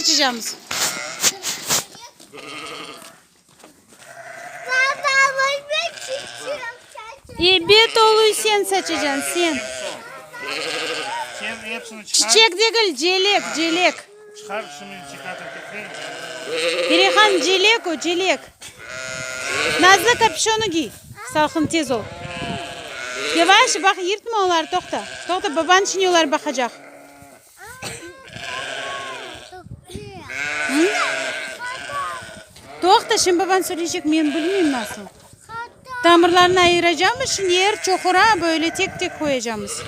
seçeceğimiz. Bir doluyu sen seçeceksin sen. Sen hepsini çıkar. Çiçek değil, celek. Çıkar şunu çıkartıp getireyim. Perihan celek o celek. Nazlı kapüşonu giy. Salkın tez ol. Yavaş bak yırtma onları tokta. Tokta baban çiniyorlar bakacak. Hı? Tokta şimdi baban söyleyecek ben bilmiyorum nasıl. Damarlarını ayıracağımız şimdi yer çokura böyle tek tek koyacağımız.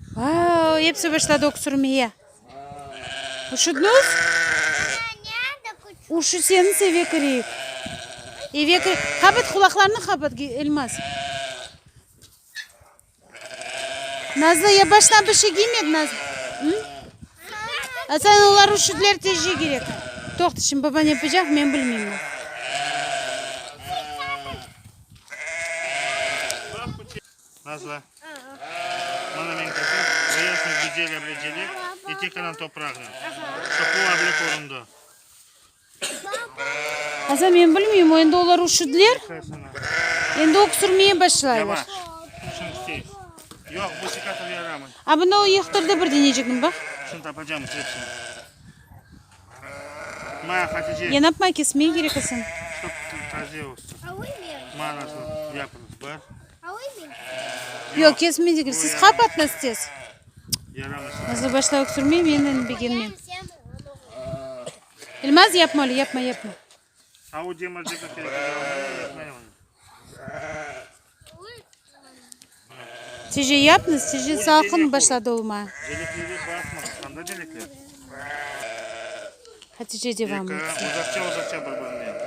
Wow, hepsi başladı öksürmeye. Uşudunuz? Uşu seni seviye kırık. Eve kırık. Kapat kulaklarını kapat Elmas. Nazlı ya baştan bir şey giymedi Nazlı. Hı? Sen onlar uşudular tecrübe gerek. Toktu şimdi baban yapacak ben bilmiyorum. Nazlı. Bana men katı. Boyasın güzel ableceli. İki kalan toprağını. Topu abile korundu. Hasan ben bilmiyorum. Endi onlar uşudular. Endi öksürmeye başlaylar. Yavaş. Şunu isteyiz. Yok bu sikatı yaramaz. Abi ne o yıktırdı bir deneyecektim bak. Şunu tapacağım hepsini. Maya Hatice. Yanapma kesmeye gerek Hasan. Çok taze olsun. Maya nasıl yapınız var? Yok kesmeyecek. Siz kapatmazsınız. Yaramaz. Nazlı başta öksürmeye yeniden bir gelmeyeyim. Elmas yapma öyle yapma. Avu demircik gerek. Yapmayın onu. Sizce yaptınız. Sizce salkın başladı olmaya. Delikleri bırakma. Kanda delikler. Hatice devam etsin. Uzakça birbirine.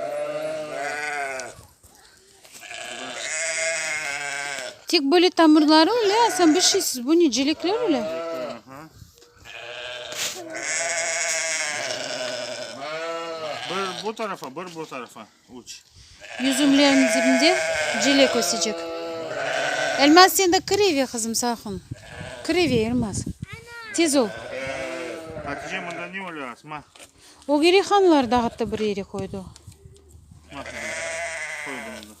Tek böyle tamirleri öyle. Sen bir şeysiz. Bu ne? Celikler öyle. Bir bu tarafa, bir bu tarafa uç. Yüzümlerin dibinde celek osacak. Elmas sen de kırıver kızım sakın. Kırıver Elmas. Tez ol. Hatice bunda ne oluyor Asma? O geri hanlar dağıttı bir yere koydu. Bak koydum onu.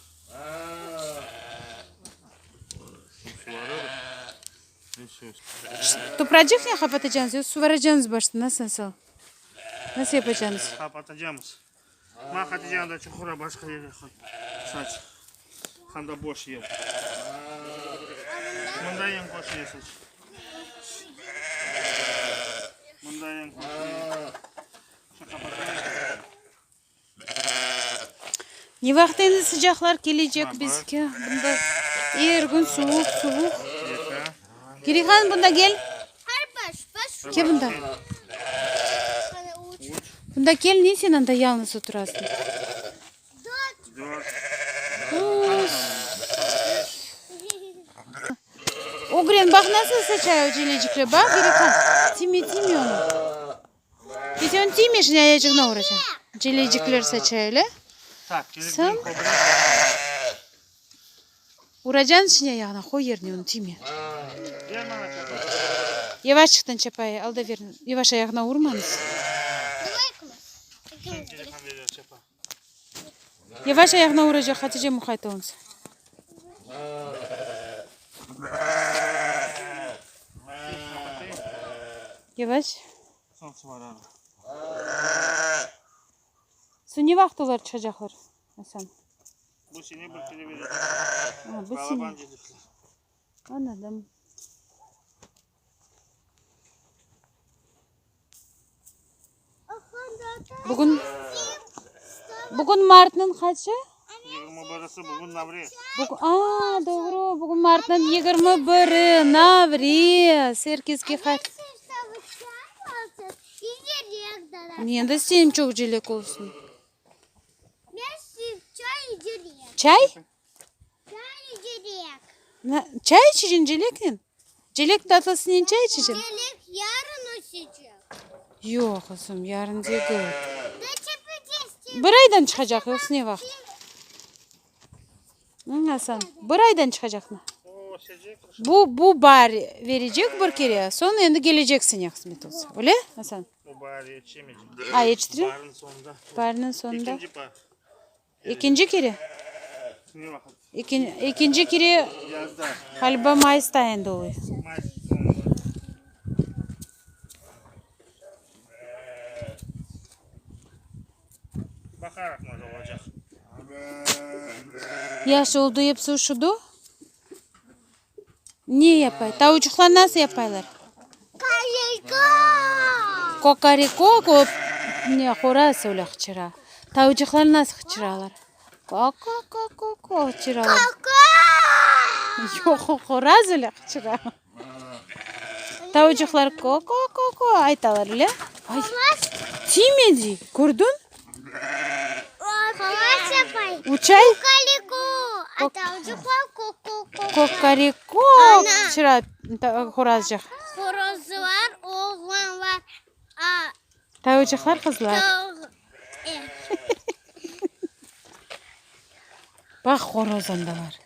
Topracık ne kapatacaksınız? Su vereceksiniz başta. Nasıl? Nasıl yapacaksınız? Kapatacağımız. Ma Hatice'nin de çukura başka yere saç. Hem de boş yer. Bunda yan boş yer saç. Bunda yan boş yer. Ne vaxtında sıcaklar gelecek bizge. Bunda her gün soğuk. Gerihan bunda gel. Gel bunda. Bunda gel ne sen anda yalnız oturasın? O gren bak nasıl seçiyor celecikler bak Gerihan. Timi onu. Biz onu timi şimdi ayacıkına uğraşacağım. Celecikler seçiyor öyle. Sen vuracaksın şimdi ayağına koy yerine onu timi. Yavaş çıktın çapayı al da verin. Yavaş ayağına vurmanız. Yavaş ayağına vuracak Hatice muhayta olsun. Yavaş. Su ne vakit olur çıkacaklar? Sen. Bu sene bir kere verir. Bu sene. Anladım. Bugün Mart'ın kaçı? 21'si bugün Navriz. Doğru. Bugün Mart'ın 21'i Navriz. Herkeske kaç. Men de senin çok celek olsun. Çay? Çay içeceksin celekten. Celek tatlısının çay içeceksin. Celek yarın içeceğim. Yok kızım yarın değil. Bir aydan çıkacak yoksa ne vakit? Hasan bir aydan çıkacak mı? O Ösecek. Bu bar verecek bir kere. Sonra endi geleceksin ya kısmet olsa. Öyle Hasan? O bari yetişemeyecek. Ha yetiştireyim. Barın sonunda. Barının sonunda. İkinci bar. İkinci kere. Ne vakit? İkinci kere Yazda. galiba Mayıs'ta endi oluyor. Mayıs sonunda. Bakarak mı olacak? Yaş oldu hepsi uşudu. Niye yapay? Tavucuklar nasıl yapaylar? Kokariko kop ne horas öyle hıçıra. Tavucuklar nasıl hıçıralar? Ko hıçıralar. Yok horas öyle hıçıra. Tavucuklar ko aytalar öyle. Ay. Timedi. Gördün? Kovas yapay. Uçay. Kaliko. Atavcıklar koko. Kokariko hıçıra horazcık. Horozu var, oğlan var. Tavucuklar kızlar. Bak horozunda var.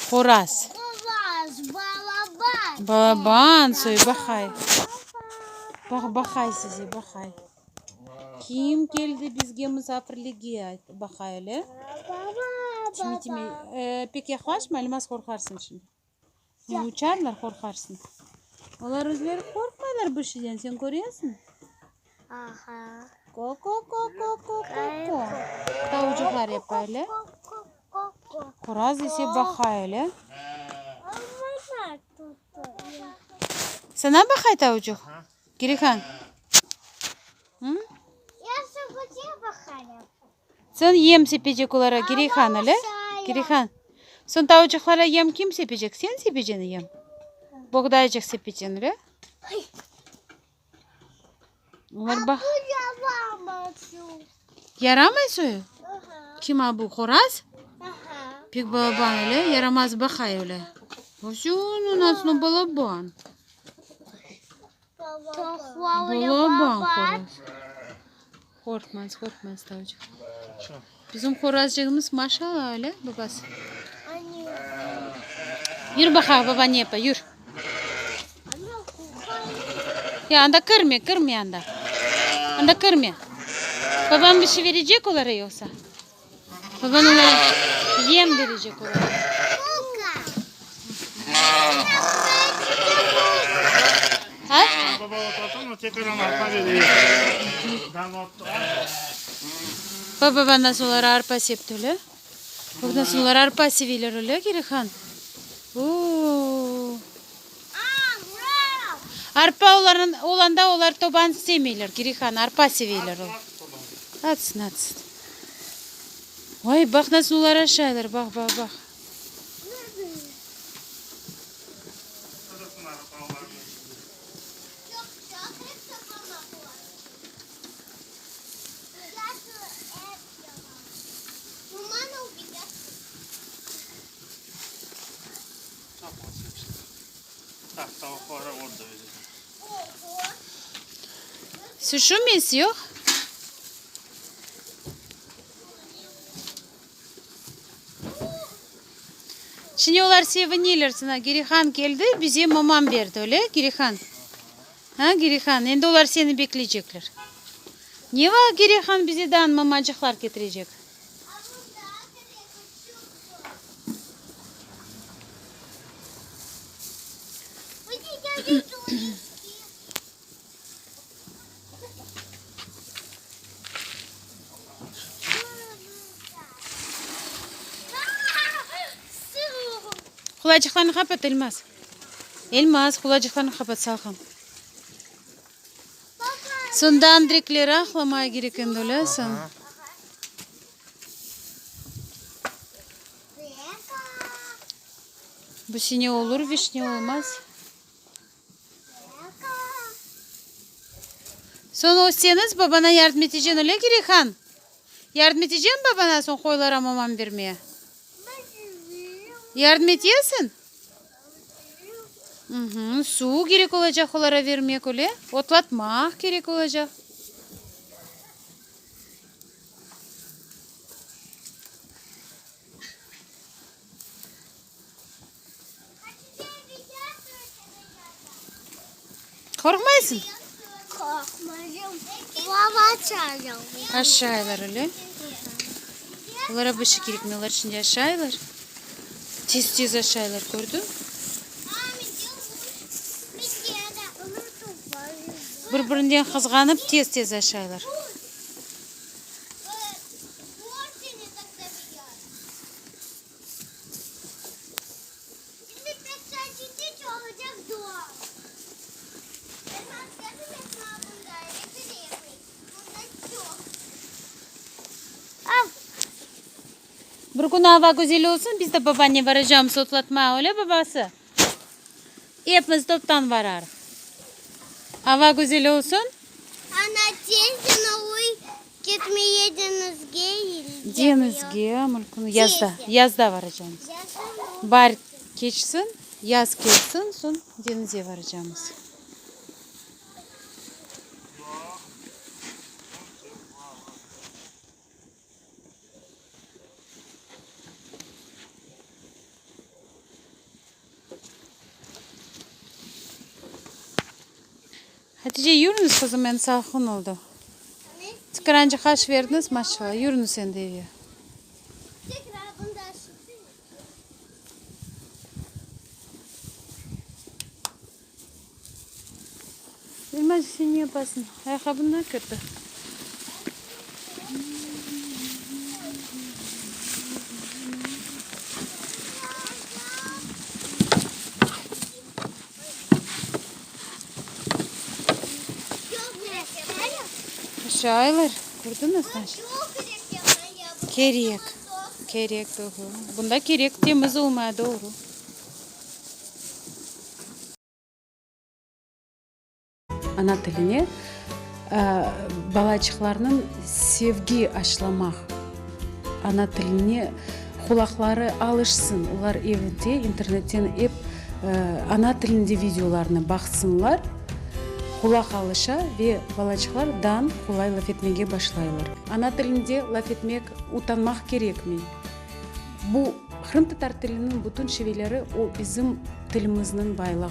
Horaz. Kovas, balaban. Balaban soy bakay. Bak bakay size bakay. Kim geldi bizge misafirliğe bakay öyle. Timi. Peki yaklaşma elmas korkarsın şimdi. Ne uçarlar korkarsın. Onlar özleri korkmaylar bu şeyden sen görüyorsun. Aha. Ko. Tavucuklar yap öyle. Horaz ise bakay öyle. Sana bakay tavucuk. Girikan. Hı? Ya sabıcıya bakarım. Sen yem sepecek olara Girikan öyle. Girikan. Sen tavucuklara yem kim sepecek? Sen sepeceksin yem. Buğdaycık sepeceksin öyle. Onlar bak. Yaramaz o. Kim bu horaz? Pek balaban öyle. Yaramaz bakay öyle. Boşun nasıl balaban. Balaban horaz. Korkmaz tavucuk. Bizim horazcığımız maşallah öyle babası. Yürü bakalım baba ne yapar yürü. Ya anda kırmıyor anda. Anda kırmıyor. Babam bir şey verecek olara yoksa. Baban onlara yem verecek olara. Ha? Baba oturtun tekrar arpa veriyor. Baba bana solar arpa septi öyle. Bana solar arpa seviyorlar öyle Girikan. Arpa olanda olar toban sevmiyorlar Girikan arpa seviyorlar o. Atsın. Vay bak nasıl olar aşağılar bak. Tavuk orada verecek. Suşu mu istiyor? Şimdi olar seviniyorlar sana. Girihan geldi bize mamam verdi öyle Girihan. Ha Girihan şimdi olar seni bekleyecekler. Ne var Girihan bize daha mamacıklar getirecek. Kulacıklarını kapat Elmas. Kulacıklarını kapat sakın. Sonda andrekleri aklamaya gereken öyle sen. Bu sene olur, vişne olmaz. Son o seniz babana yardım edeceksin öyle Girikan. Yardım edeceksin babana son koylara mamam vermeye. Yardım ediyorsun. Su gerek olacak onlara vermek öyle. Otlatmak gerek olacak. Korkmaysın. Korkmayım. Baba çağırıyor. Aşağılar öyle. Onlara başı gerekmiyorlar şimdi aşağılar. Tez aşağılar gördün. Bir-birinden kızganıp tez aşağılar. Bir gün hava güzel olsun biz de babaanne varacağımız otlatmaya öyle babası. Hepimiz toptan varar. Hava güzel olsun. Ana tezden uy gitmeye denizge. Denizge mülkünü yazda varacağımız. Bar geçsin, yaz geçsin, son denize varacağımız. Hatice yürünüz kızım ben salkın oldu. Tıkırancı kaç verdiniz maşallah yürünüz sen de eve. Tekrar bunu da açayım. Bilmez sen ne yapasın? Ayakkabını kırdı. Aşağılar gördünüz mü? Kerek. Kerek doğru. Bunda kerek temiz olmaya doğru. Ana tiline balacıklarının sevgi aşılamak. Ana tiline kulakları alışsın. Onlar evde internetten hep ana tilinde videolarına baksınlar. Kulak alışa ve balacıklardan kolay laf etmeye başlayırlar. Ana tilinde laf etmek utanmak gerekmi. Bu Kırım Tatar tilinin bütün şiveleri o bizim tilimizin baylığı.